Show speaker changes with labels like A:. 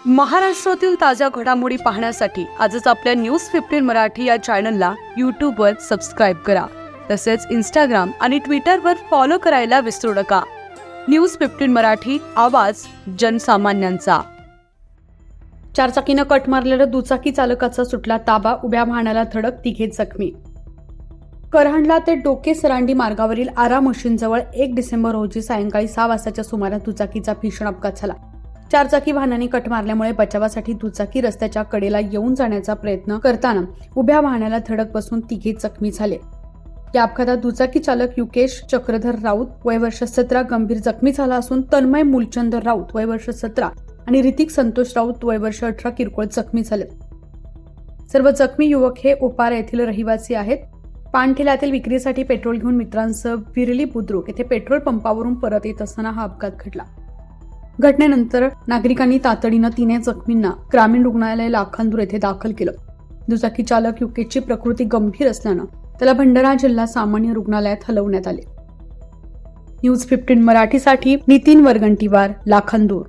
A: महाराष्ट्रातील ताज्या घडामोडी पाहण्यासाठी आजच आपल्या न्यूज 15 मराठी या चॅनलला यूट्यूबवर सबस्क्राईब करा. तसेच इंस्टाग्राम आणि ट्विटरवर फॉलो करायला विसरू नका. न्यूज 15 मराठी, आवाज जनसामान्यांचा. चारचाकीनं कट मारलेल्या दुचाकी चालकाचा सुटला ताबा, उभ्या वाहनाला धडक, तिघे जखमी. करहंडला ते डोके सरांडी मार्गावरील आरा मशीनजवळ 1 डिसेंबर रोजी सायंकाळी 6 वाजताच्या सुमारास दुचाकीचा भीषण अपघात झाला. चारचाकी वाहनाने कट मारल्यामुळे बचावासाठी दुचाकी रस्त्याच्या कडेला येऊन जाण्याचा प्रयत्न करताना उभ्या वाहनाला धडक बसून तिघे जखमी झाले. या अपघातात दुचाकी चालक युकेश चक्रधर राऊत वय वर्ष 17 गंभीर जखमी झाला असून तन्मय मूलचंद राऊत वय वर्ष 17 आणि ऋतिक संतोष राऊत वय वर्ष 18 किरकोळ जखमी झाले. सर्व जखमी युवक हे ओपारा येथील रहिवासी आहेत. पानठेल्यातील विक्रीसाठी पेट्रोल घेऊन मित्रांसह विरली बुद्रुक येथे पेट्रोल पंपावरून परत येत असताना हा अपघात घडला. घटनेनंतर नागरिकांनी तातडीनं 3 जखमींना ग्रामीण रुग्णालय लाखांदूर येथे दाखल केलं. दुचाकी चालक युकेशची प्रकृती गंभीर असल्यानं त्याला भंडारा जिल्हा सामान्य रुग्णालयात हलवण्यात आले. न्यूज 15 मराठीसाठी नितीन वरगंटीवार, लाखांदूर.